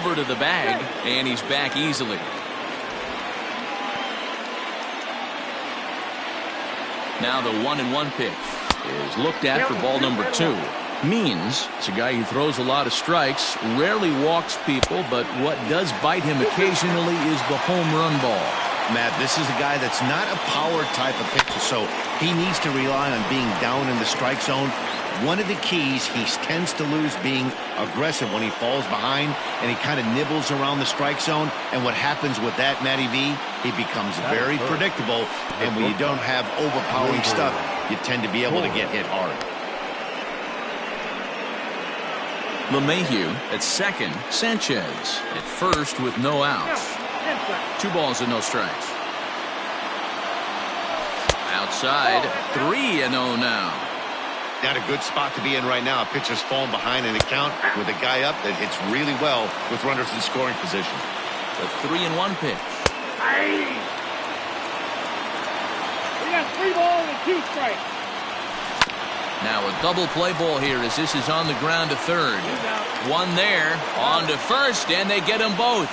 over to the bag, and he's back easily. Now the 1-1 pitch is looked at for ball number 2. Means it's a guy who throws a lot of strikes, rarely walks people, but what does bite him occasionally is the home run ball. Matt, this is a guy that's not a power type of pitcher, so he needs to rely on being down in the strike zone. One of the keys, he tends to lose being aggressive when he falls behind, and he kind of nibbles around the strike zone. And what happens with that, Matty V, he becomes very predictable, and when you don't have overpowering stuff, you tend to be able to get hit hard. LeMahieu at second, Sanchez at first with no outs. 2 balls and no strikes. Outside, 3-0 now. Not a good spot to be in right now. A pitcher's falling behind in the count with a guy up that hits really well with runners in scoring position. The 3-1 pitch. We got 3 balls and 2 strikes. Now a double play ball here as this is on the ground to third. One there, on to first, and they get them both.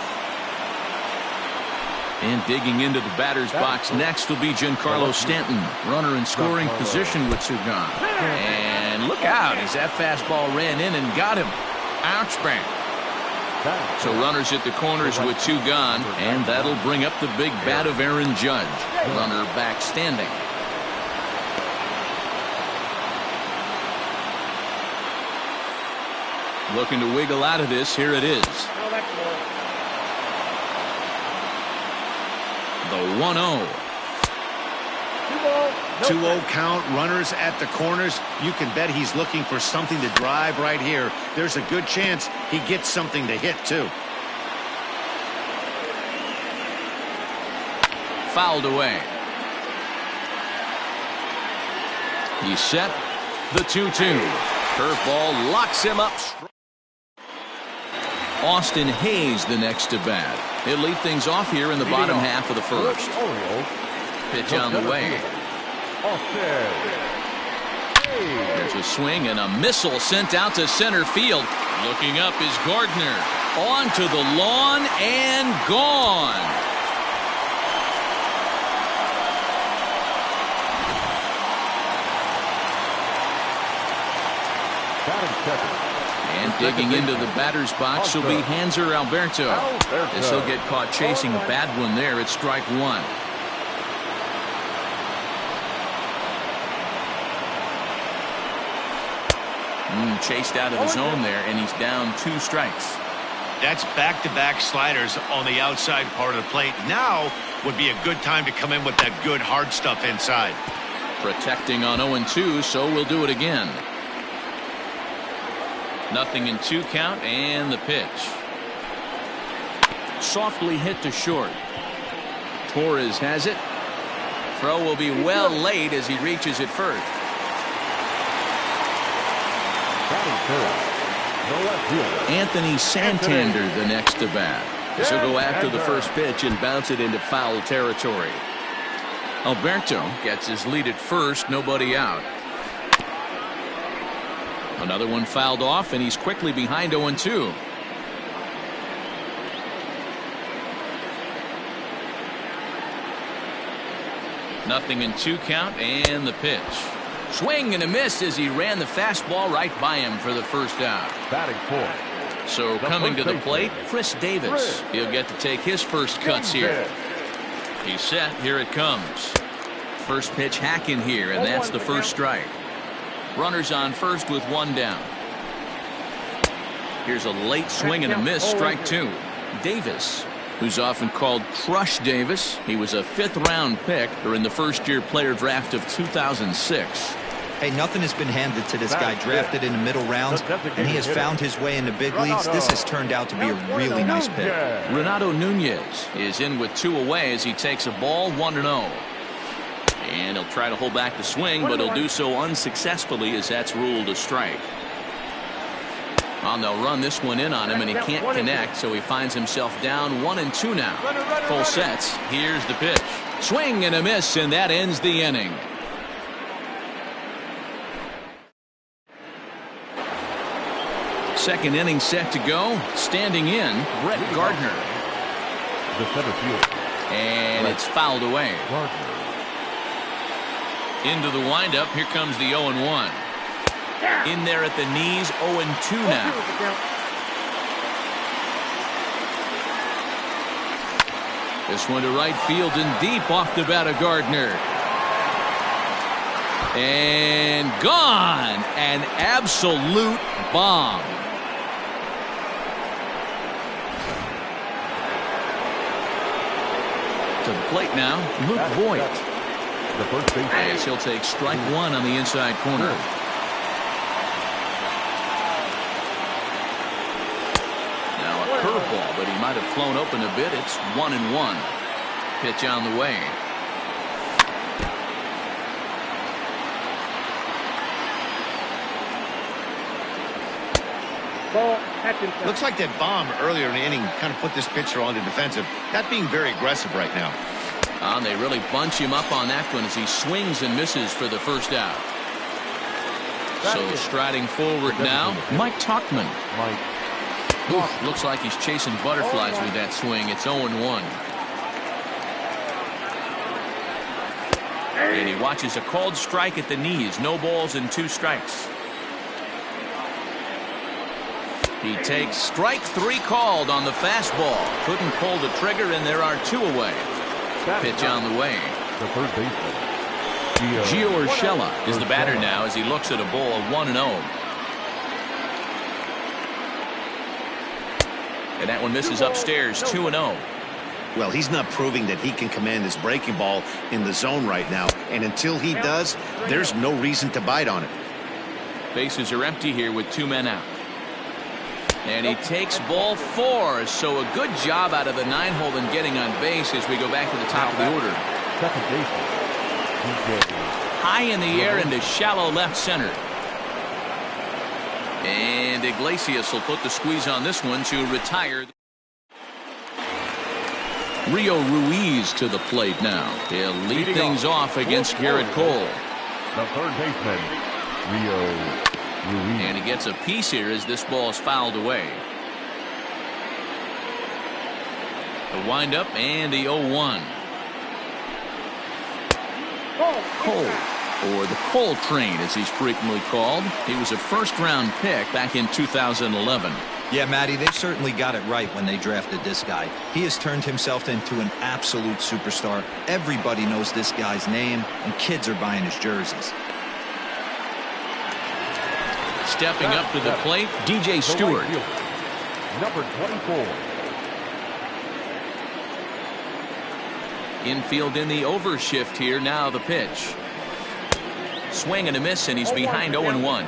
And digging into the batter's box next will be Giancarlo Stanton. Runner in scoring position with 2 gone. And look out as that fastball ran in and got him. Ouch, bang. So runners at the corners with 2 gone, and that'll bring up the big bat of Aaron Judge. Runner back standing. Looking to wiggle out of this. Here it is. The 1-0. 2-0 count, runners at the corners. You can bet he's looking for something to drive right here. There's a good chance he gets something to hit, too. Fouled away. He's set. The 2-2. Curveball locks him up. Austin Hayes the next to bat. He'll lead things off here in the bottom half of the first. Pitch on the way. There's a swing and a missile sent out to center field. Looking up is Gardner. On to the lawn and gone. And digging into the batter's box will be Hanser Alberto. As he'll get caught chasing a bad one there at strike 1. Chased out of the zone there, and he's down 2 strikes. That's back-to-back sliders on the outside part of the plate. Now would be a good time to come in with that good hard stuff inside. Protecting on 0-2, so we'll do it again. 0-2 count, and the pitch. Softly hit to short. Torres has it. Throw will be well late as he reaches it first. Anthony Santander the next to bat. This will go after the first pitch and bounce it into foul territory. Alberto gets his lead at first, nobody out. Another one fouled off, and he's quickly behind 0-2. Nothing in 2 count, and the pitch. Swing and a miss as he ran the fastball right by him for the first out. Batting 4. So coming to the plate, Chris Davis. He'll get to take his first cuts here. He's set. Here it comes. First pitch hack in here, and that's the first strike. Runners on first with 1 down. Here's a late swing and a miss. Strike 2. Davis, who's often called Crush Davis. He was a 5th-round pick during the first-year player draft of 2006. Hey, nothing has been handed to this guy. Drafted in the middle rounds, and he has found his way in the big leagues. This has turned out to be a really nice pick. Renato Nunez is in with 2 away as he takes a ball 1-0. And he'll try to hold back the swing, but he'll do so unsuccessfully as that's ruled a strike. They'll run this one in on him, and he can't connect, so he finds himself down 1-2 now. Full sets. Here's the pitch. Swing and a miss, and that ends the inning. Second inning set to go. Standing in, Brett Gardner. The center field. And it's fouled away. Gardner. Into the windup. Here comes the 0-1. In there at the knees, 0-2 now. This one to right field and deep off the bat of Gardner. And gone. An absolute bomb. To the plate now, Luke Voigt. The first base. As he'll take strike one on the inside corner. Now a curveball, but he might have flown open a bit. It's 1-1. Pitch on the way. Looks like that bomb earlier in the inning kind of put this pitcher on the defensive. Not being very aggressive right now. They really bunch him up on that one as he swings and misses for the first out. So striding forward now, Mike Tauchman. Oof, looks like he's chasing butterflies with that swing. It's 0-1. And he watches a called strike at the knees. No balls and 2 strikes. He takes strike 3 called on the fastball. Couldn't pull the trigger, and there are 2 away. Pitch on the way. The third baseman. Gio Urshela is the batter now as he looks at a ball 1-0. And that one misses upstairs, 2-0. Well, he's not proving that he can command his breaking ball in the zone right now. And until he does, there's no reason to bite on it. Bases are empty here with 2 men out. And he takes ball 4. So a good job out of the 9-hole in getting on base as we go back to the top of the order. Second baseman. High in the air into shallow left center. And Iglesias will put the squeeze on this one to retire. Rio Ruiz to the plate now. He'll lead things off against Garrett Cole. The third baseman, Rio Ruiz. And he gets a piece here as this ball is fouled away. The windup and the 0-1. Cole, or the Cole Train as he's frequently called. He was a first-round pick back in 2011. Yeah, Matty, they certainly got it right when they drafted this guy. He has turned himself into an absolute superstar. Everybody knows this guy's name, and kids are buying his jerseys. Stepping up to the plate, DJ Stewart. Number 24. Infield in the overshift here. Now the pitch. Swing and a miss, and he's behind 0-1.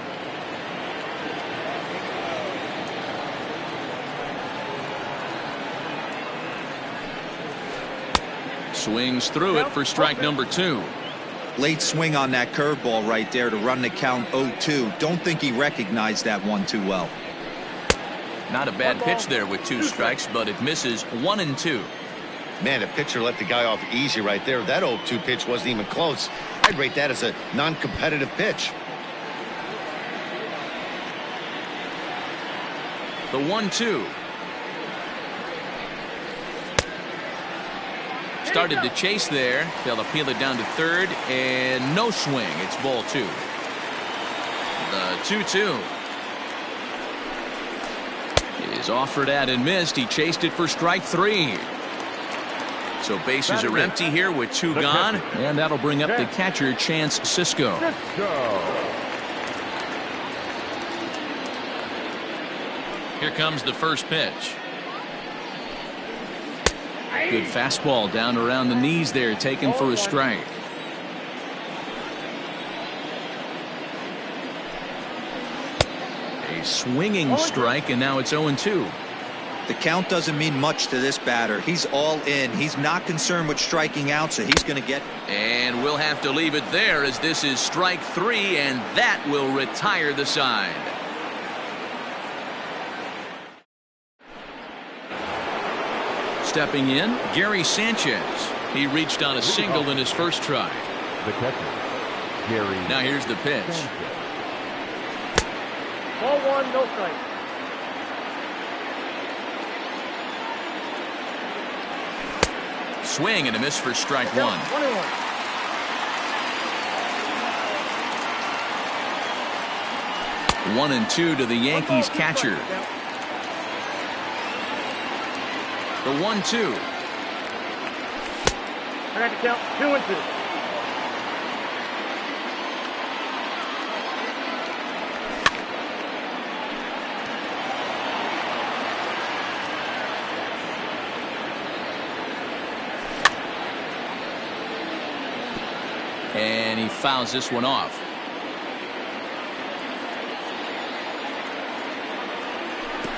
Swings through it for strike number 2. Late swing on that curveball right there to run the count 0-2. Don't think he recognized that one too well. Not a bad pitch there with 2 strikes, but it misses 1-2. Man, the pitcher let the guy off easy right there. That 0-2 pitch wasn't even close. I'd rate that as a non-competitive pitch. The 1-2. Started to chase there. They'll appeal it down to third, and no swing. It's ball 2. The 2-2 is offered at and missed. He chased it for strike 3. So bases are empty here with 2 gone, and that'll bring up the catcher, Chance Sisco. Here comes the first pitch. Good fastball down around the knees there, taken for a strike. A swinging strike, and now it's 0-2. The count doesn't mean much to this batter. He's all in. He's not concerned with striking out, so he's going to get. And we'll have to leave it there as this is strike 3, and that will retire the side. Stepping in, Gary Sanchez. He reached on a single in his first try. The catcher, Gary. Now here's the pitch. Ball 1, no strike. Swing and a miss for strike one. 21. One and two to the Yankees catcher. The 1-2. I got to count 2 and 2. And he fouls this one off.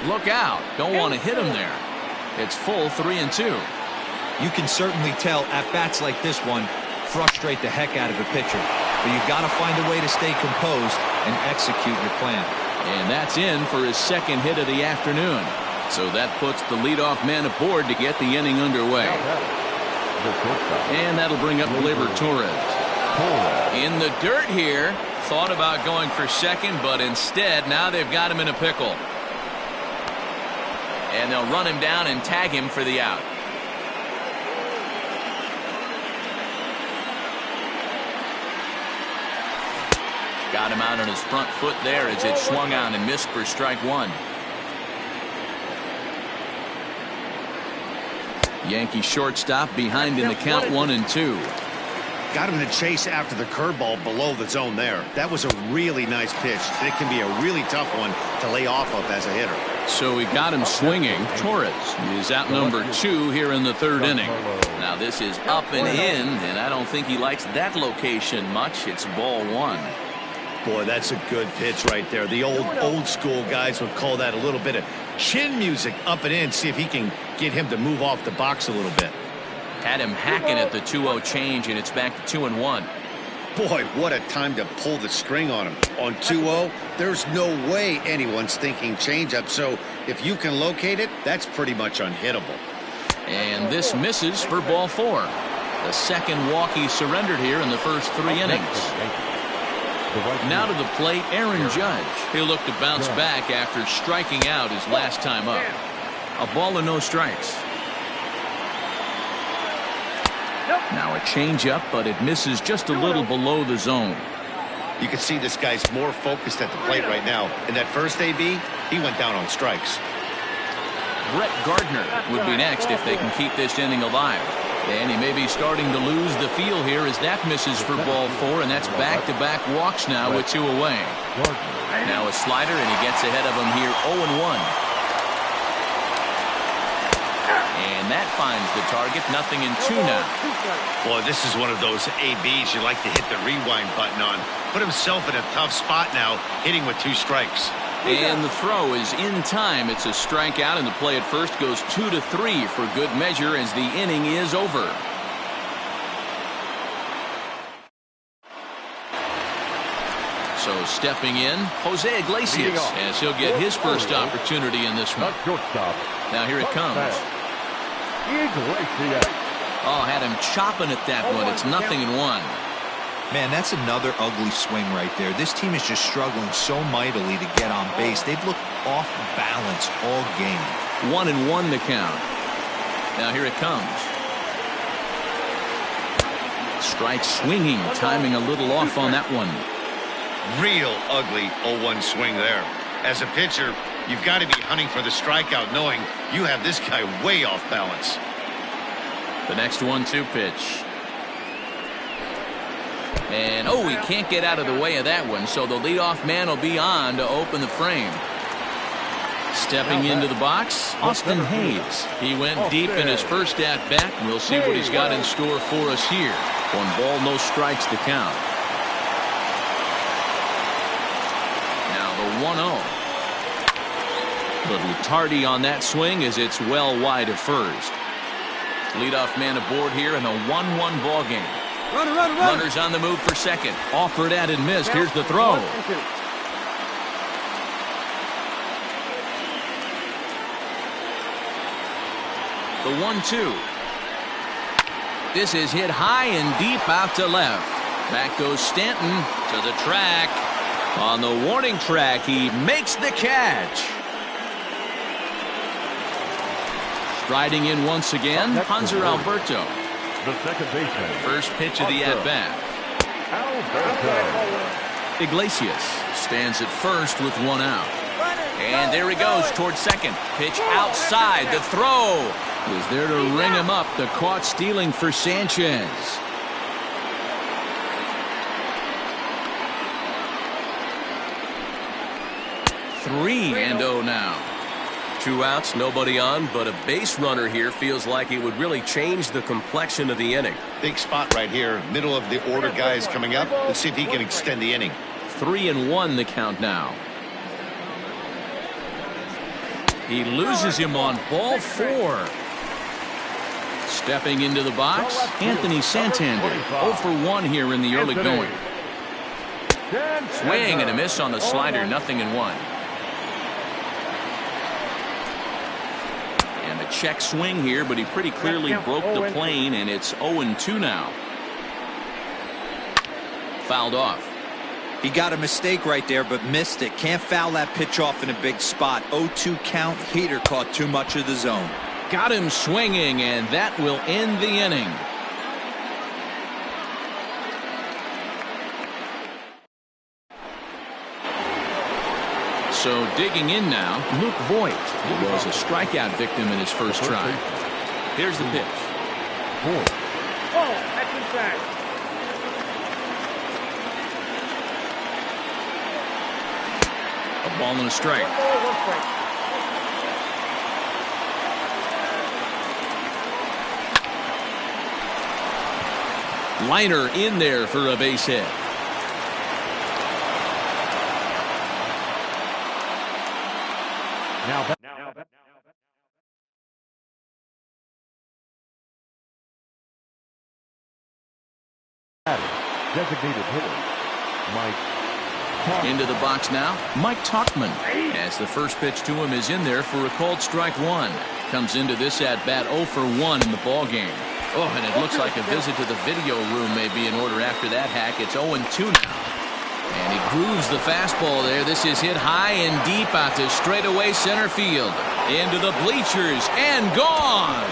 Look out. Don't want to hit him there. It's full 3-2. You can certainly tell at bats like this one frustrate the heck out of a pitcher. But you've got to find a way to stay composed and execute your plan. And that's in for his second hit of the afternoon. So that puts the leadoff man aboard to get the inning underway. And that'll bring up Gleyber Torres. In the dirt here. Thought about going for second, but instead now they've got him in a pickle. And they'll run him down and tag him for the out. Got him out on his front foot there as it swung out and missed for strike one. Yankee shortstop behind in the count 1-2. Got him to chase after the curveball below the zone there. That was a really nice pitch. And it can be a really tough one to lay off of as a hitter. So he got him swinging. Torres is out number 2 here in the third inning. Now this is up and in, and I don't think he likes that location much. It's ball one. Boy, that's a good pitch right there. The old school guys would call that a little bit of chin music up and in. See if he can get him to move off the box a little bit. Had him hacking at the 2-0 change, and it's back to 2-1. Boy, what a time to pull the string on him. On 2-0, there's no way anyone's thinking changeup. So if you can locate it, that's pretty much unhittable. And this misses for ball 4. The second walk he surrendered here in the first 3 innings. Now to the plate, Aaron Judge. He'll look to bounce back after striking out his last time up. A ball and no strikes. Now a changeup, but it misses just a little below the zone. You can see this guy's more focused at the plate right now. In that first AB, he went down on strikes. Brett Gardner would be next if they can keep this inning alive. And he may be starting to lose the feel here as that misses for ball 4, and that's back-to-back walks now with 2 away. Now a slider, and he gets ahead of him here 0-1. And that finds the target, 0-2 now. Boy, this is one of those ABs you like to hit the rewind button on. Put himself in a tough spot now, hitting with 2 strikes. And the throw is in time. It's a strikeout, and the play at first goes 2-3 for good measure as the inning is over. So stepping in, Jose Iglesias, as he'll get his first opportunity in this one. Now here it comes. Oh, had him chopping at that one. It's 0-1. Man, that's another ugly swing right there. This team is just struggling so mightily to get on base. They've looked off balance all game. 1-1 the count. Now here it comes. Strike swinging, timing a little off on that one. Real ugly 0-1 swing there. As a pitcher, you've got to be hunting for the strikeout, knowing you have this guy way off balance. The next 1-2 pitch. And, oh, he can't get out of the way of that one, so the leadoff man will be on to open the frame. Stepping into the box, Austin Hayes. He went deep in his first at-bat, and we'll see what he's got in store for us here. 1 ball, no strikes to count. Now the 1-0. Little tardy on that swing as it's well wide of first. Leadoff man aboard here in a 1-1 ball game. Runners on the move for second. Offered at and missed. Here's the throw. The 1-2. This is hit high and deep out to left. Back goes Stanton to the track. On the warning track, he makes the catch. Striding in once again, Hanser Alberto. The second baseman. First pitch of the at-bat. Alberto. Iglesias stands at first with one out. And there he goes towards second. Pitch outside. The throw is there to ring him up. The caught stealing for Sanchez. Three and 0 now. 2 outs, nobody on, but a base runner here feels like it would really change the complexion of the inning. Big spot right here. Middle of the order guys coming up. Let's see if he can extend the inning. 3-1 the count now. He loses him on ball 4. Stepping into the box, Anthony Santander. 0 for 1 here in the early going. Swing and a miss on the slider, 0-1. And a check swing here, but he pretty clearly broke the plane, and it's 0-2 now. Fouled off. He got a mistake right there, but missed it. Can't foul that pitch off in a big spot. 0-2 count. Heater caught too much of the zone. Got him swinging, and that will end the inning. So digging in now, Luke Voigt, who was a strikeout victim in his first try. Here's the pitch. Oh, that's inside. A ball and a strike. 1 ball, 1 strike. Liner in there for a base hit. Now designated hitter, Mike. Into the box now, Mike Tauchman. As the first pitch to him is in there for a called strike 1. Comes into this at-bat 0 for 1 in the ball game. Oh, and it looks like a visit to the video room may be in order after that hack. It's 0-2 now. And he grooves the fastball there. This is hit high and deep out to straightaway center field. Into the bleachers and gone.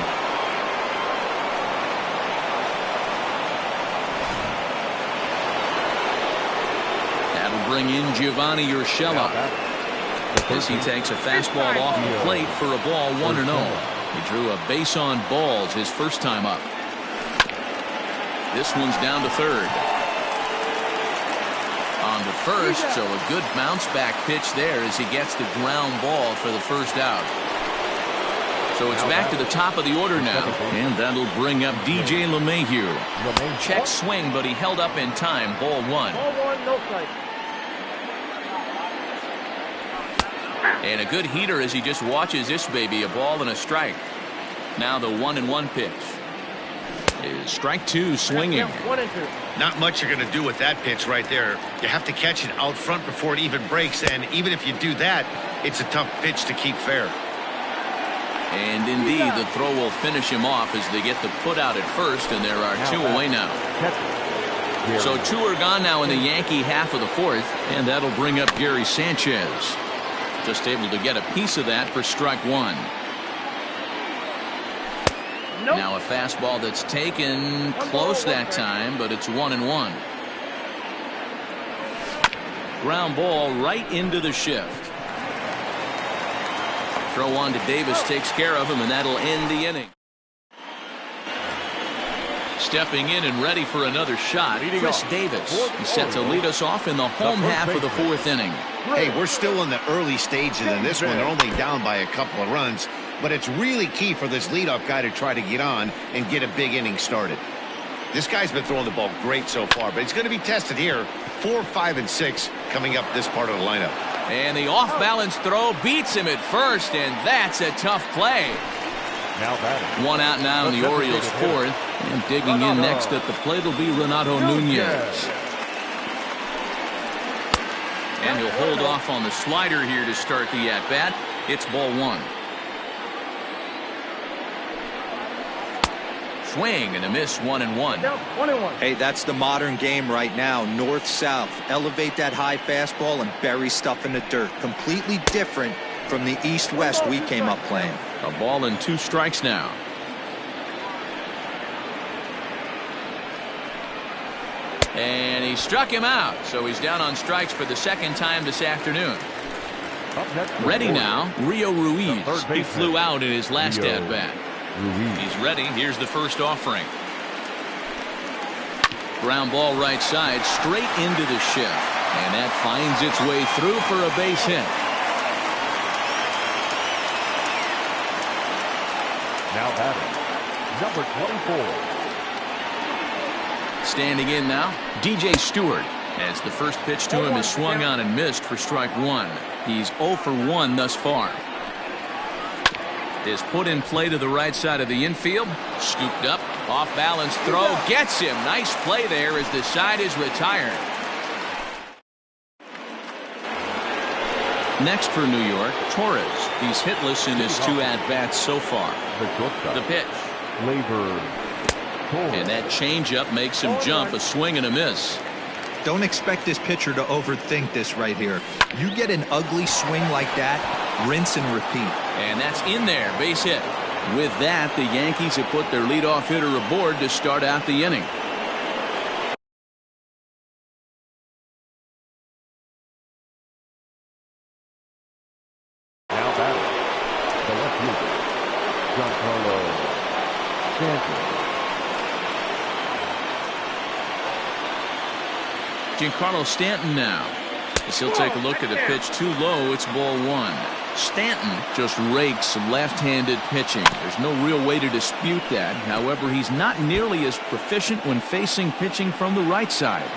That'll bring in Giovanni Urshela as he takes a fastball off the plate for a ball 1-0. He drew a base on balls his first time up. This one's down to third. On to first, so a good bounce back pitch there as he gets the ground ball for the first out. So it's back to the top of the order now, and that'll bring up DJ LeMahieu. Check swing, but he held up in time. Ball 1. Ball 1, no strike. And a good heater as he just watches this baby, a ball and a strike. Now the 1-1 pitch is strike 2 swinging. 1-2. Not much you're going to do with that pitch right there. You have to catch it out front before it even breaks, and even if you do that, it's a tough pitch to keep fair. And indeed, the throw will finish him off as they get the put out at first, and there are 2 away now. So 2 are gone now in the Yankee half of the 4th, and that'll bring up Gary Sanchez. Just able to get a piece of that for strike 1. Nope. Now a fastball that's taken close that time, but it's 1-1. Ground ball right into the shift. Throw on to Davis takes care of him, and that'll end the inning. Stepping in and ready for another shot, Chris Davis. He's set to lead us off in the home half of the 4th inning. Hey, we're still in the early stages in this one. They're only down by a couple of runs, but it's really key for this leadoff guy to try to get on and get a big inning started. This guy's been throwing the ball great so far, but he's going to be tested here. 4, 5, and 6 coming up this part of the lineup. And the off-balance throw beats him at first, and that's a tough play. Now batting. 1 out now in the Orioles 4th, and digging in next at the plate will be Renato Nunez. And he'll hold off on the slider here to start the at-bat. It's ball 1. Swing and a miss, 1-1. 1-1. Hey, that's the modern game right now. North-south. Elevate that high fastball and bury stuff in the dirt. Completely different from the east-west we came up playing. A ball and 2 strikes now. And he struck him out, so he's down on strikes for the second time this afternoon. Ready now, Rio Ruiz. He flew out in his last at-bat. He's ready. Here's the first offering. Ground ball right side, straight into the shift. And that finds its way through for a base hit. Now batting, number 24. Standing in now, DJ Stewart, as the first pitch to him is swung on and missed for strike one. He's 0 for 1 thus far. Is put in play to the right side of the infield. Scooped up, off balance throw, gets him. Nice play there as the side is retired. Next for New York, Torres. He's hitless in his 2 at-bats so far. The pitch. And that changeup makes him jump, a swing and a miss. Don't expect this pitcher to overthink this right here. You get an ugly swing like that, rinse and repeat. And that's in there, base hit. With that, the Yankees have put their leadoff hitter aboard to start out the inning. Now batting, the left fielder, Giancarlo Stanton. Giancarlo Stanton now. As he'll take a look at a pitch too low, it's ball 1. Stanton just rakes left-handed pitching. There's no real way to dispute that. However, he's not nearly as proficient when facing pitching from the right side.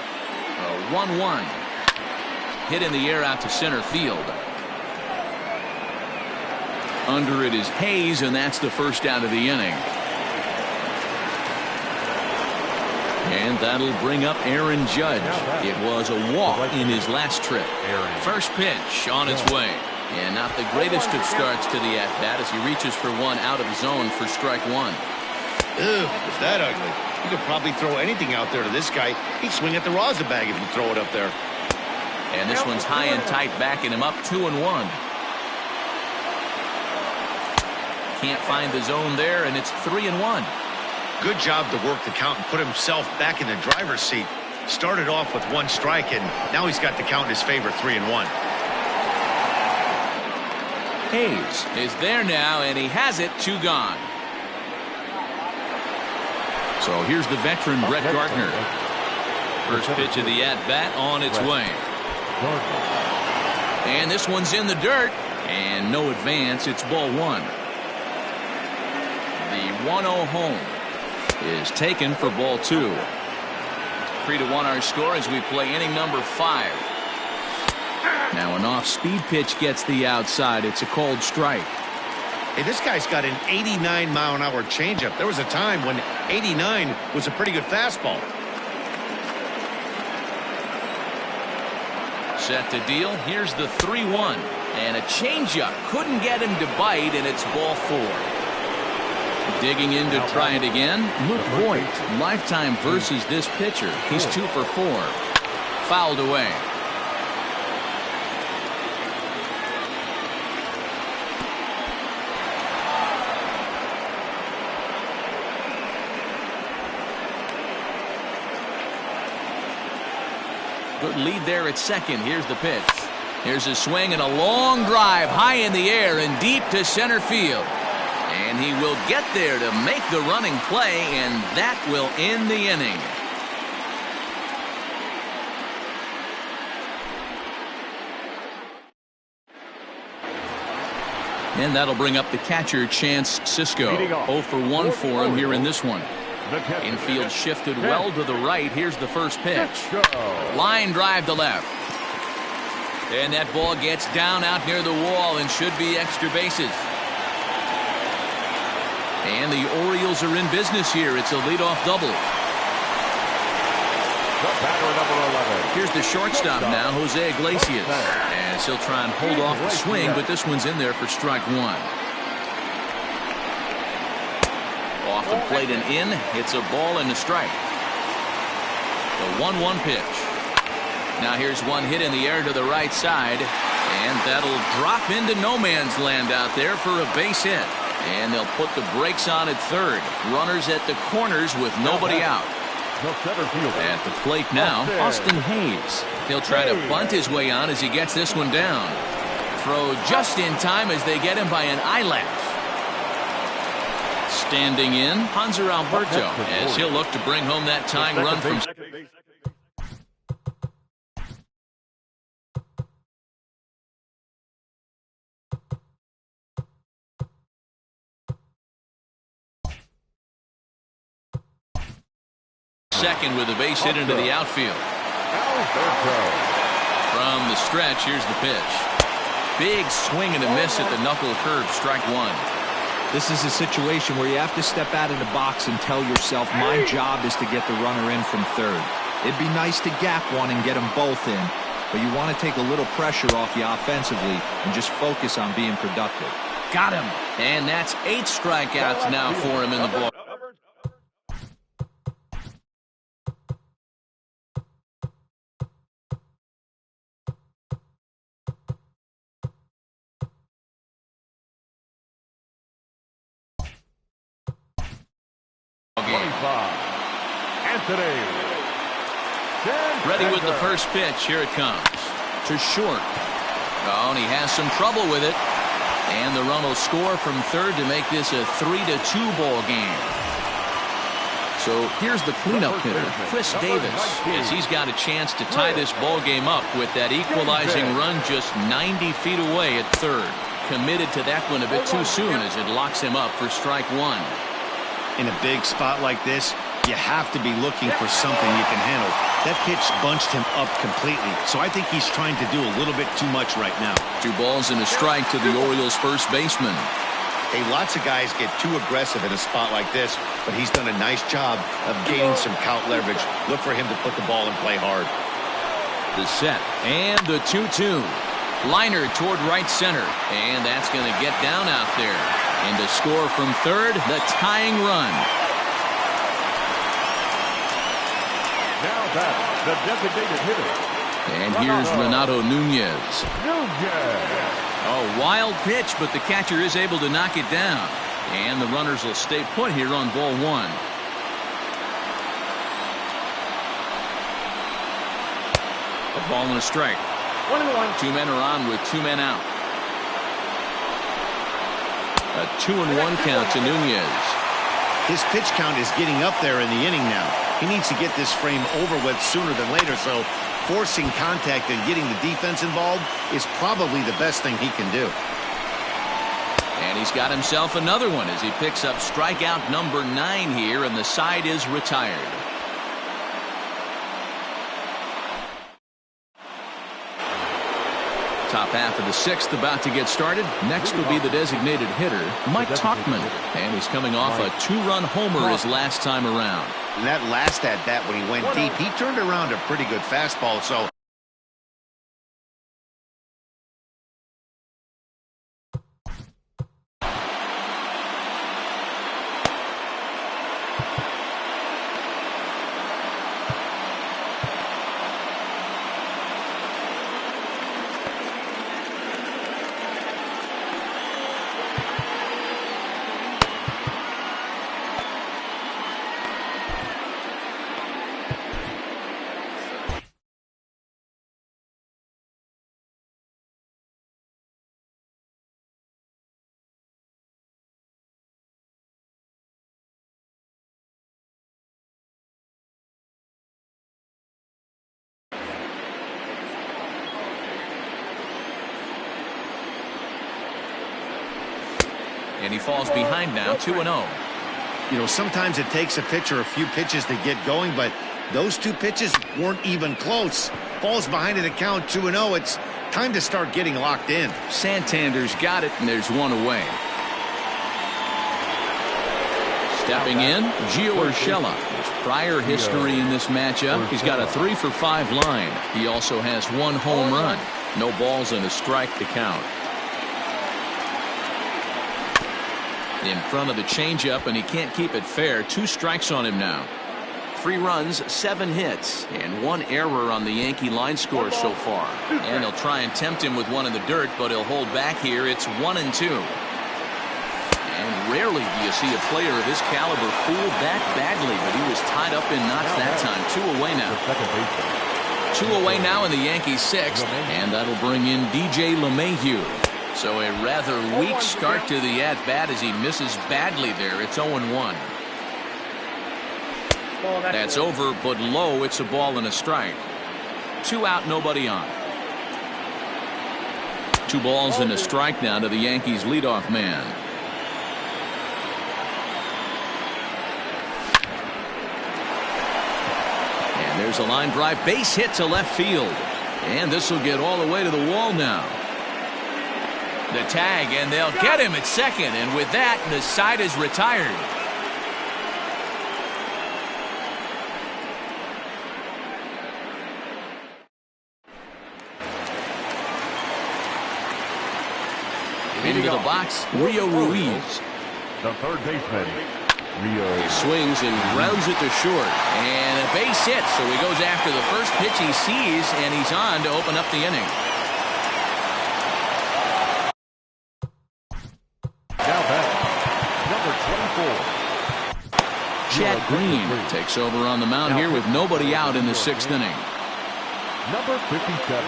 1-1. Hit in the air out to center field. Under it is Hayes, and that's the first out of the inning. And that'll bring up Aaron Judge. It was a walk in his last trip. First pitch on its way. And not the greatest of starts to the at-bat as he reaches for one out of zone for strike one. Ew, is that ugly? You could probably throw anything out there to this guy. He'd swing at the rosin bag if you throw it up there. And this one's high and tight, backing him up 2-1. Can't find the zone there, and it's 3-1. Good job to work the count and put himself back in the driver's seat. Started off with 1 strike, and now he's got the count in his favor, 3-1. Hayes is there now, and he has it, 2 gone. So here's the veteran Brett Gardner. First pitch of the at-bat on its way. And this one's in the dirt, and no advance. It's ball 1. The 1-0 home is taken for ball 2. 3-1 our score as we play inning number 5. Now an off-speed pitch gets the outside. It's a called strike. Hey, this guy's got an 89-mile-an-hour changeup. There was a time when 89 was a pretty good fastball. Set to deal. Here's the 3-1. And a changeup. Couldn't get him to bite, and it's ball 4. Digging in to try it again. Luke Voigt, lifetime versus this pitcher. He's 2 for 4. Fouled away. Good lead there at second. Here's the pitch. Here's a swing and a long drive high in the air and deep to center field. And he will get there to make the running play, and that will end the inning. And that'll bring up the catcher, Chance Sisco. 0 for 1 for him here in this one. Infield shifted well to the right. Here's the first pitch. Line drive to left. And that ball gets down out near the wall and should be extra bases. And the Orioles are in business here. It's a leadoff double. The batter, number 11. Here's the shortstop now, Jose Iglesias. As he'll try and hold off the swing, but this one's in there for strike 1. Off the plate and in. It's a ball and a strike. The 1-1 pitch. Now here's one hit in the air to the right side. And that'll drop into no man's land out there for a base hit. And they'll put the brakes on at third. Runners at the corners with nobody out. The center fielder. At the plate now, Austin Hayes. He'll try to bunt his way on as he gets this one down. Throw just in time as they get him by an eyelash. Standing in, Hanser Alberto, as he'll look to bring home that tying run from second with a base hit into the outfield. From the stretch, here's the pitch. Big swing and a miss at the knuckle curve, strike one. This is a situation where you have to step out of the box and tell yourself, my job is to get the runner in from third. It'd be nice to gap one and get them both in, but you want to take a little pressure off you offensively and just focus on being productive. Got him. And that's 8 strikeouts now for him in the ball. Ready with the first pitch. Here it comes. To short. Oh, and he has some trouble with it. And the run will score from third to make this a 3-2 ball game. So here's the cleanup hitter, Chris Davis, as he's got a chance to tie this ball game up with that equalizing run just 90 feet away at third. Committed to that one a bit too soon as it locks him up for strike one. In a big spot like this, you have to be looking for something you can handle. That pitch bunched him up completely, so I think he's trying to do a little bit too much right now. 2 balls and a strike to the Orioles' first baseman. Hey, lots of guys get too aggressive in a spot like this, but he's done a nice job of gaining some count leverage. Look for him to put the ball and play hard. The set and the 2-2. Liner toward right center, and that's going to get down out there. And to score from third, the tying run. Now back, the designated hitter. And here's Renato Nunez. Oh, wild pitch, but the catcher is able to knock it down. And the runners will stay put here on ball one. A ball and a strike. 1-1. 2 men are on with 2 men out. A 2-1 count to Nunez. His pitch count is getting up there in the inning now. He needs to get this frame over with sooner than later, so forcing contact and getting the defense involved is probably the best thing he can do. And he's got himself another one as he picks up strikeout number 9 here, and the side is retired. Top half of the 6th about to get started. Next will be the designated hitter, Mike Tauchman. And he's coming off a 2-run homer his last time around. And that last at-bat when he went deep, he turned around a pretty good fastball, so... And he falls behind now, 2-0. You know, sometimes it takes a pitcher a few pitches to get going, but those 2 pitches weren't even close. Falls behind in the count, 2-0. It's time to start getting locked in. Santander's got it, and there's 1 away. Stepping in, Gio Urshela. His prior history in this matchup, he's got a 3-for-5 line. He also has 1 home run. No balls and a strike to count. In front of the changeup, and he can't keep it fair. 2 strikes on him now. 3 runs, 7 hits, and 1 error on the Yankee line score so far. And he'll try and tempt him with one in the dirt, but he'll hold back here. It's 1-2. And Rarely do you see a player of his caliber fooled that badly, but he was tied up in knots that time. 2 away now. 2 away now in the Yankees' 6th, and that'll bring in DJ LeMahieu. So a rather weak start to the at-bat as he misses badly there. It's 0-1. That's over, but low. It's a ball and a strike. 2 out, nobody on. 2 balls and a strike now to the Yankees' leadoff man. And there's a line drive, base hit to left field. And this will get all the way to the wall now. The tag, and they'll get him at second. And with that, the side is retired. Into the box, Rio Ruiz. The third baseman, Rio. He swings and grounds it to short. And a base hit, so he goes after the first pitch he sees, and he's on to open up the inning. Now back, number 24. Chad Green takes over on the mound here with nobody out in the 6th inning. Number 57,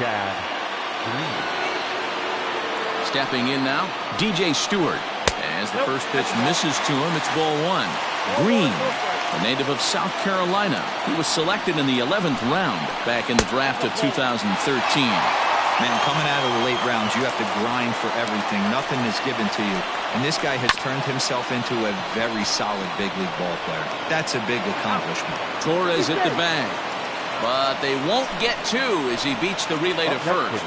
Chad Green. Stepping in now, DJ Stewart. As the first pitch misses to him, it's ball 1. Green, a native of South Carolina. He was selected in the 11th round back in the draft of 2013. Man, coming out of the late rounds, you have to grind for everything. Nothing is given to you. And this guy has turned himself into a very solid big league ball player. That's a big accomplishment. Torres at the bag. But they won't get 2 as he beats the relay to first.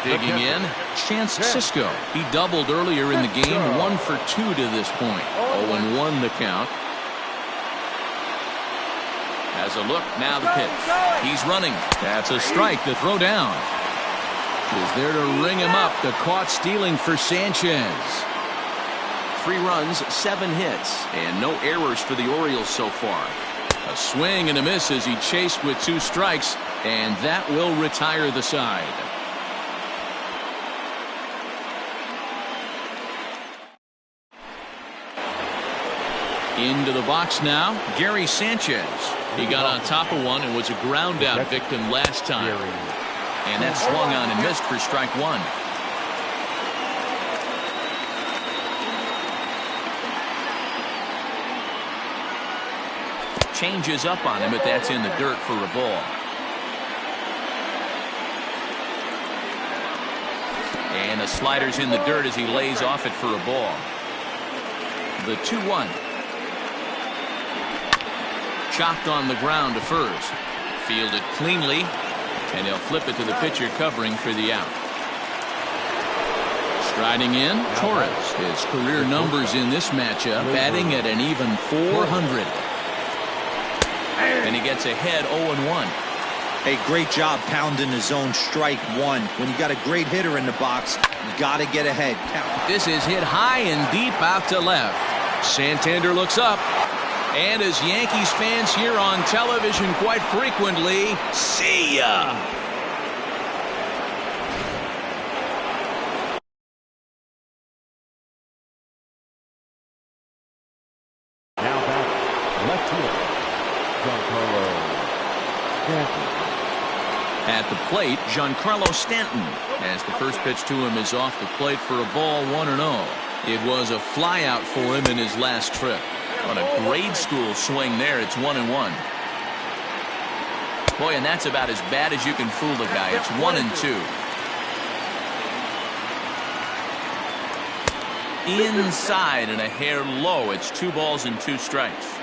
Digging in, Chance Sisco. He doubled earlier in the game, 1 for 2 to this point. 0-1 the count. Has a look, now the pitch. He's running. That's a strike to throw down. Is there to ring him up. The caught stealing for Sanchez. 3 runs, 7 hits, and no errors for the Orioles so far. A swing and a miss as he chased with 2 strikes, and that will retire the side. Into the box now, Gary Sanchez. He got on top of one and was a ground out victim last time. And that swung on and missed for strike 1. Changes up on him, but that's in the dirt for a ball. And the slider's in the dirt as he lays off it for a ball. The 2-1. Chopped on the ground to first. Fielded cleanly, and he'll flip it to the pitcher covering for the out. Striding in, Torres. His career numbers in this matchup, batting at an even 400. And he gets ahead 0-1. Hey, great job pounding the zone strike 1. When you got a great hitter in the box, you got to get ahead. Count. This is hit high and deep out to left. Santander looks up. And as Yankees fans hear on television quite frequently, see ya! Now back, left field, Giancarlo Stanton. At the plate, Giancarlo Stanton. As the first pitch to him is off the plate for a ball, 1-0. It was a flyout for him in his last trip. On a grade school swing there, it's 1-1. Boy, and that's about as bad as you can fool the guy. It's 1-2. Inside and a hair low. It's 2 balls and 2 strikes.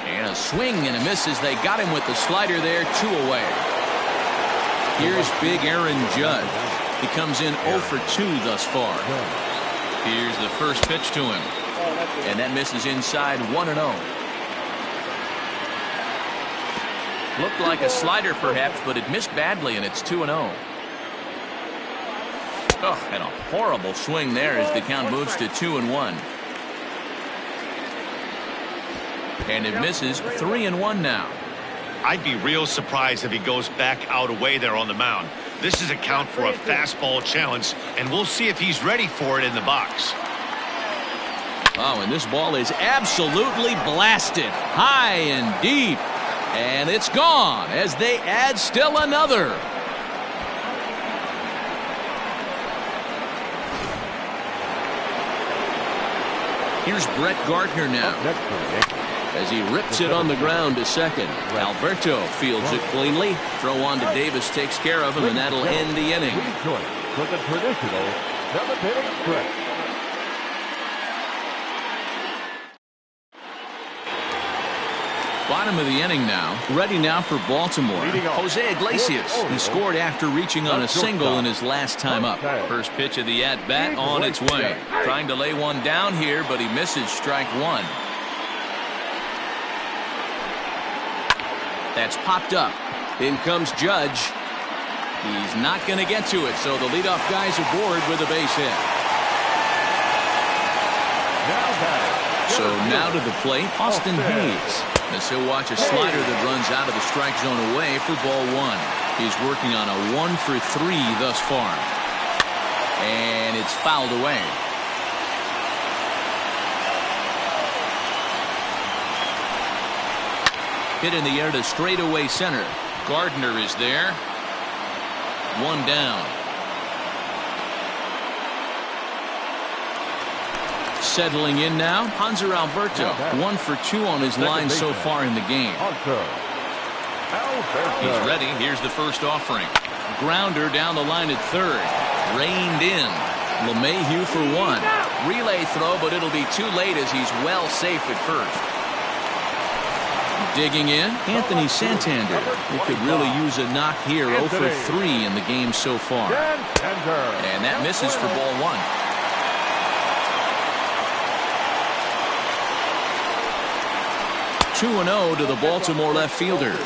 And a swing and a miss as they got him with the slider there. 2 away. Here's big Aaron Judge. He comes in 0 for 2 thus far. Here's the first pitch to him. And that misses inside, 1-0. Looked like a slider perhaps, but it missed badly, and it's 2-0. Oh, and a horrible swing there as the count moves to 2-1. And it misses, 3-1 now. I'd be real surprised if he goes back out away there on the mound. This is a count for a fastball challenge, and we'll see if he's ready for it in the box. Oh, and this ball is absolutely blasted high and deep. And it's gone as they add still another. Here's Brett Gardner now as he rips it on the ground to second. Alberto fields it cleanly. Throw on to Davis takes care of him, and that'll end the inning. For the traditional seventh-inning stretch. Bottom of the inning now. Ready now for Baltimore. Jose Iglesias. He scored after reaching on a single in his last time up. First pitch of the at-bat on its way. Trying to lay one down here, but he misses strike one. That's popped up. In comes Judge. He's not going to get to it, so the leadoff guy's aboard with a base hit. So now to the plate, Austin Hayes. As he'll watch a slider that runs out of the strike zone away for ball one. He's working on a 1-for-3 thus far. And it's fouled away. Hit in the air to straightaway center. Gardner is there. One down. Settling in now, Hanser Alberto. 1 for 2 on his line so far in the game. He's ready. Here's the first offering. Grounder down the line at third. Reined in. LeMahieu for 1. Relay throw, but it'll be too late as he's well safe at first. Digging in, Anthony Santander. He could really use a knock here. 0 for 3 in the game so far. And that misses for ball one. Two 2-0 to the Baltimore left fielder.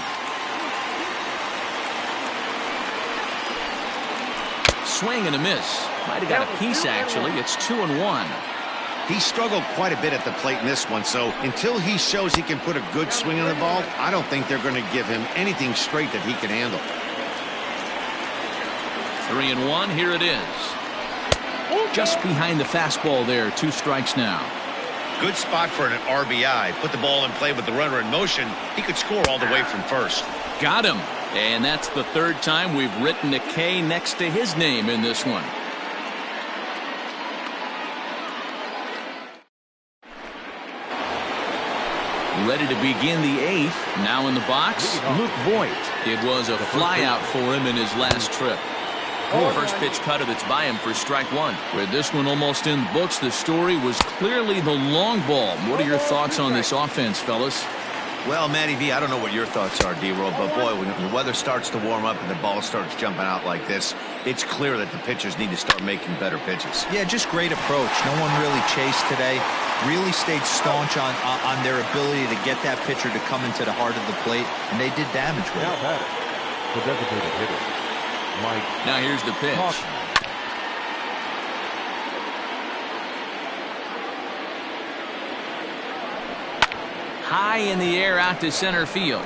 Swing and a miss. Might have got a piece, actually. It's 2-1. He struggled quite a bit at the plate in this one, so until he shows he can put a good swing on the ball, I don't think they're going to give him anything straight that he can handle. 3-1. Here it is. Just behind the fastball there. 2 strikes now. Good spot for an RBI. Put the ball in play with the runner in motion. He could score all the way from first. Got him. And that's the 3rd time we've written a K next to his name in this one. Ready to begin the 8th. Now in the box, Luke Voigt. It was a flyout for him in his last trip. First pitch cutter that's by him for strike 1. With this one almost in the books, the story was clearly the long ball. What are your thoughts on this offense, fellas? Well, Matty V, I don't know what your thoughts are, D-Roll, but boy, when the weather starts to warm up and the ball starts jumping out like this, it's clear that the pitchers need to start making better pitches. Yeah, just great approach. No one really chased today. Really stayed staunch on their ability to get that pitcher to come into the heart of the plate, and they did damage with it. The designated hitter, Mike. Now here's the pitch. High in the air out to center field.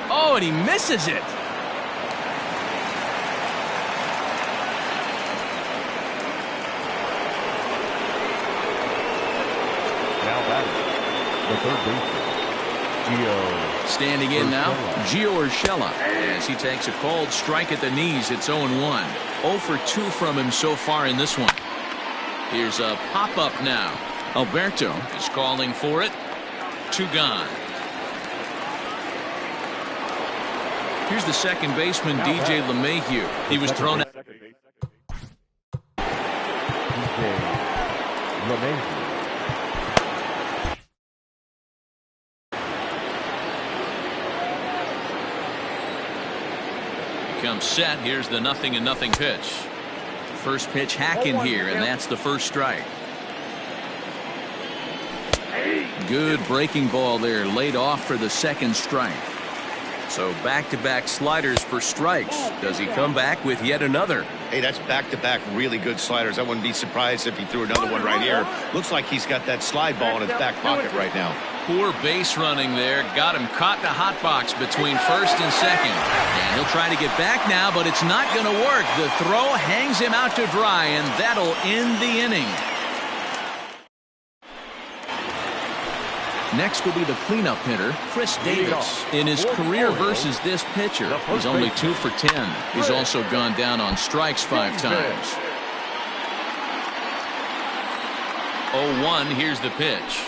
Oh, and he misses it. Now batting, the third baseman, Gio. Standing in now, Gio Urshela, as he takes a called strike at the knees. It's 0-1. 0 for 2 from him so far in this one. Here's a pop-up now. Alberto is calling for it. 2 gone. Here's the second baseman, DJ LeMahieu. He was thrown out. DJ LeMahieu. Comes set. Here's the 0-0 pitch. First pitch hacking here, and that's the first strike. Good breaking ball there, laid off for the second strike. So back-to-back sliders for strikes. Does he come back with yet another? Hey, that's back-to-back really good sliders. I wouldn't be surprised if he threw another one right here. Looks like he's got that slide ball in his back pocket right now. Poor base running there. Got him caught in a hot box between first and second. And he'll try to get back now, but it's not going to work. The throw hangs him out to dry, and that'll end the inning. Next will be the cleanup hitter, Chris Davis. In his career versus this pitcher, he's only 2 for 10. He's also gone down on strikes 5 times. 0-1, here's the pitch.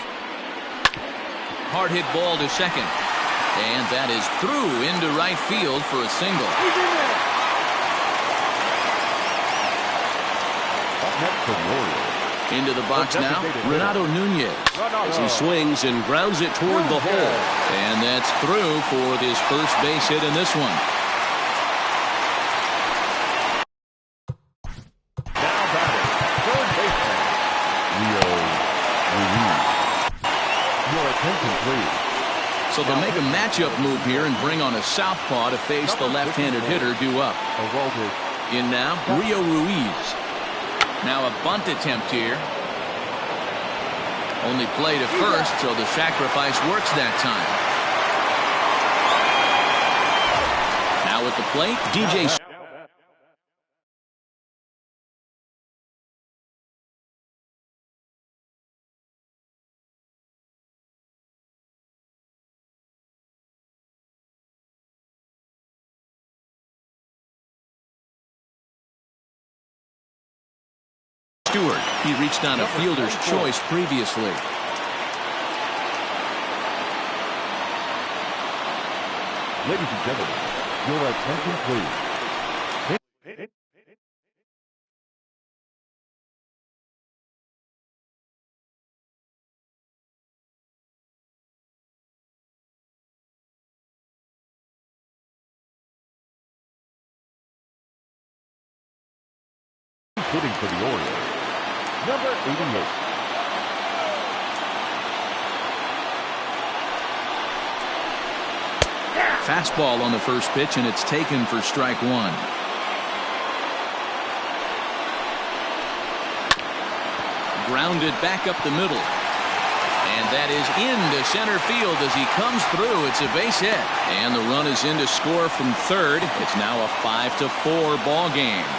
Hard hit ball to second. And that is through into right field for a single. Up next for the Orioles. Into the box now, Renato Nunez. As he swings and grounds it toward the hole. And that's through for this first base hit in this one. Now batting, third baseman, Leo Ruiz. Your attention, please. So they'll make a matchup move here and bring on a southpaw to face the left-handed hitter due up. In now, Rio Ruiz. Now a bunt attempt here. Only play to first, so the sacrifice works that time. Now at the plate, DJ. Stewart. He reached on a fielder's choice previously. Ladies and gentlemen, your attention, please. Hitting for the Orioles, number 88. Fastball on the first pitch, and it's taken for strike 1. Grounded back up the middle. And that is into center field as he comes through. It's a base hit. And the run is in to score from third. It's now a 5-4 ball game.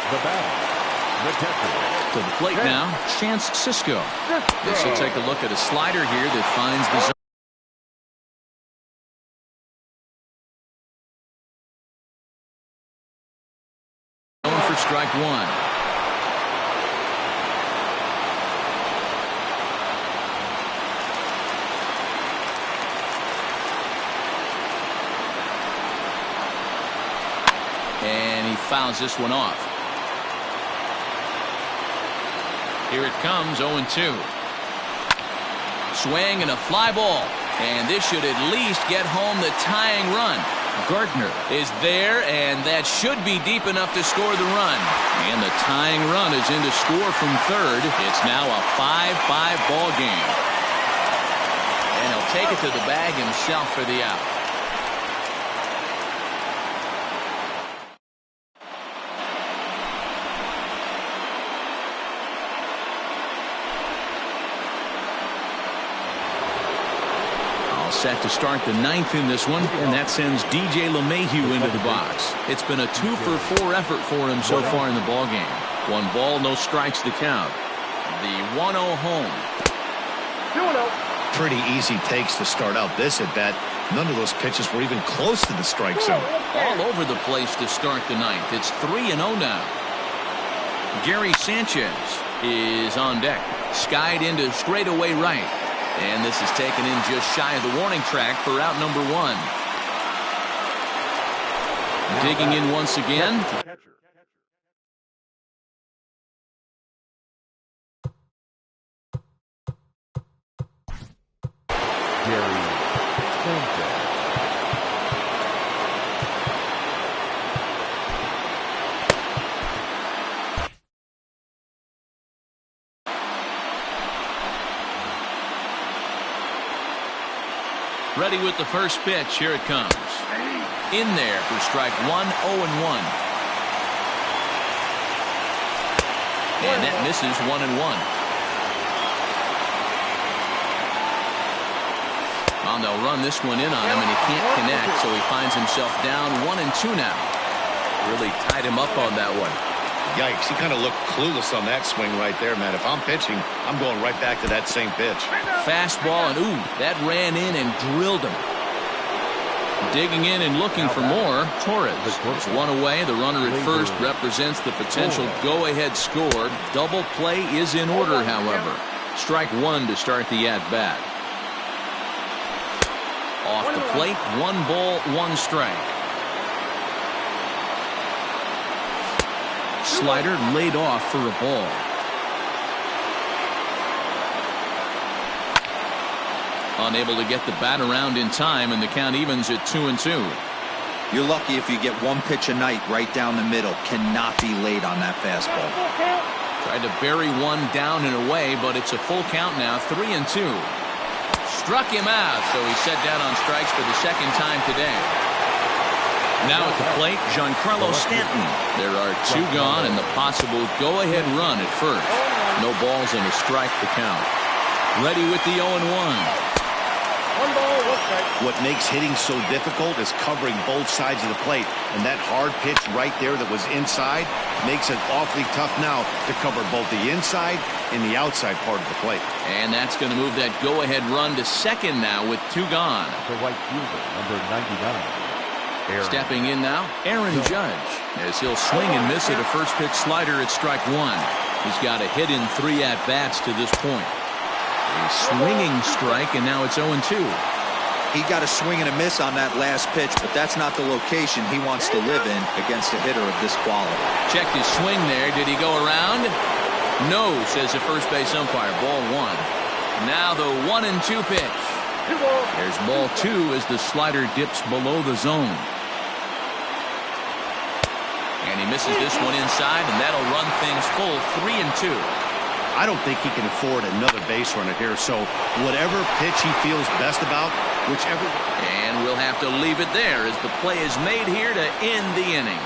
The batter, the catcher. To the plate now, Chance Sisco. This will take a look at a slider here that finds the zone. For strike 1. And he fouls this one off. Here it comes, 0-2. Swing and a fly ball. And this should at least get home the tying run. Gardner is there, and that should be deep enough to score the run. And the tying run is in to score from third. It's now a 5-5 ball game. And he'll take it to the bag himself for the out. Set to start the 9th in this one, and that sends DJ LeMahieu into the box. It's been a 2-for-4 effort for him so far in the ball game. 1 ball, no strikes to count. The 1-0 home. Pretty easy takes to start out this at bat. None of those pitches were even close to the strike zone. All over the place to start the 9th. It's 3-0 now. Gary Sanchez is on deck. Skied into straightaway right. And this is taken in just shy of the warning track for out number 1. Digging in once again. Gary Sanchez. Ready with the first pitch. Here it comes. In there for strike 1, 0-1. And that misses 1-1. They'll run this one in on him, and he can't connect, so he finds himself down 1-2 now. Really tied him up on that one. Yikes, he kind of looked clueless on that swing right there, man. If I'm pitching, I'm going right back to that same pitch. Fastball, and ooh, that ran in and drilled him. Digging in and looking for more, Torres. It's one away. The runner at first represents the potential go-ahead score. Double play is in order, however. Strike one to start the at-bat. Off the plate, 1 ball, 1 strike. Slider laid off for a ball. Unable to get the bat around in time, and the count evens at 2-2. You're lucky if you get 1 pitch a night right down the middle. Cannot be late on that fastball. Tried to bury one down and away, but it's a full count now, 3-2. Struck him out, so he's set down on strikes for the second time today. Now at the plate, Giancarlo Stanton. There are 2 gone and the possible go-ahead run at first. No balls and a strike to count. Ready with the 0-1. 1 ball, 1 strike. What makes hitting so difficult is covering both sides of the plate, and that hard pitch right there that was inside makes it awfully tough now to cover both the inside and the outside part of the plate. And that's going to move that go-ahead run to second now with 2 gone. The right fielder, number 99. Stepping in now, Aaron Judge, as he'll swing and miss at a first pitch slider at strike 1. He's got a hit in 3 at-bats to this point. A swinging strike, and now it's 0-2. He got a swing and a miss on that last pitch, but that's not the location he wants to live in against a hitter of this quality. Checked his swing there. Did he go around? No, says the first base umpire. Ball 1. Now the 1-2 pitch. There's ball 2 as the slider dips below the zone. And he misses this one inside, and that'll run things full 3-2. I don't think he can afford another base runner here, so whatever pitch he feels best about, whichever. And we'll have to leave it there as the play is made here to end the inning.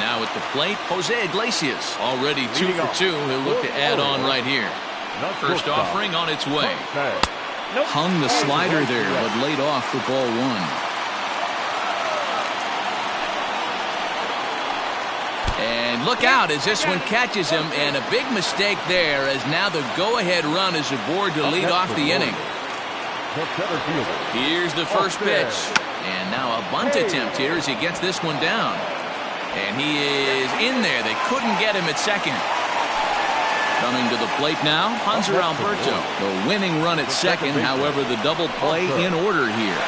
Now at the plate, Jose Iglesias, already 2 for 2. He'll look to add on right here. First offering on its way. Hung the slider there, but laid off for ball 1. And look out as this one catches him, and a big mistake there as now the go-ahead run is aboard to lead off the inning. Here's the first pitch. And now a bunt attempt here as he gets this one down. And he is in there. They couldn't get him at second. Coming to the plate now, Hanser Alberto. The winning run at second, however, the double play in order here.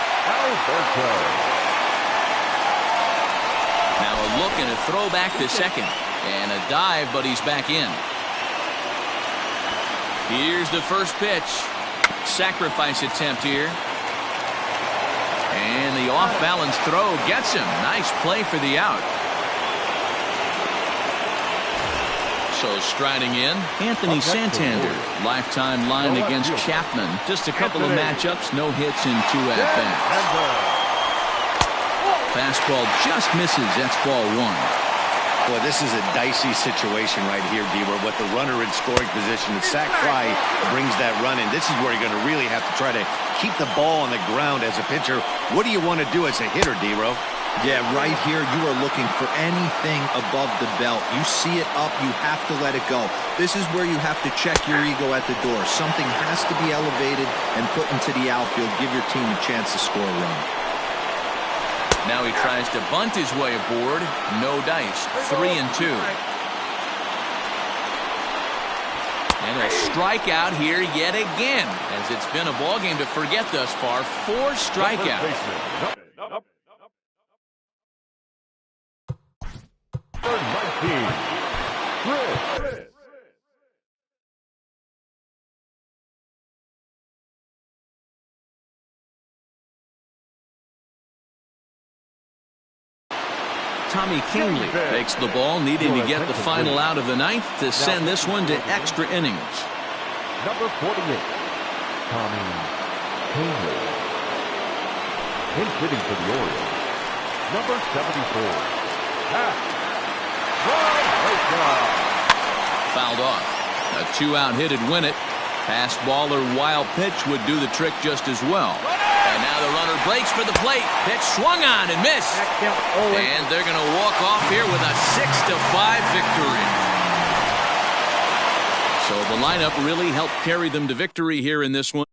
Now a look and a throw back to second. And a dive, but he's back in. Here's the first pitch. Sacrifice attempt here. And the off-balance throw gets him. Nice play for the out. So striding in, Anthony Santander. Lifetime line against Chapman. Just a couple of matchups, no hits in 2 at-bats. Fastball just misses. That's ball 1. Boy, this is a dicey situation right here, D-Row. With the runner in scoring position, the sac fly brings that run in. This is where you're going to really have to try to keep the ball on the ground as a pitcher. What do you want to do as a hitter, D-Row? Yeah, right here, you are looking for anything above the belt. You see it up, you have to let it go. This is where you have to check your ego at the door. Something has to be elevated and put into the outfield. Give your team a chance to score a run. Now he tries to bunt his way aboard. No dice. 3-2. And a strikeout here yet again, as it's been a ball game to forget thus far. 4 strikeouts. Tommy Kingley takes the ball, needing to get the final out of the ninth to send this one to extra innings. Number 48, Tommy Kingley. Hitting for the Orioles, number 74, Pat. fouled off. A 2-out hit would win it. Pass ball or wild pitch would do the trick just as well. And now the runner breaks for the plate. Pitch swung on and missed. And they're going to walk off here with a 6-5 victory. So the lineup really helped carry them to victory here in this one.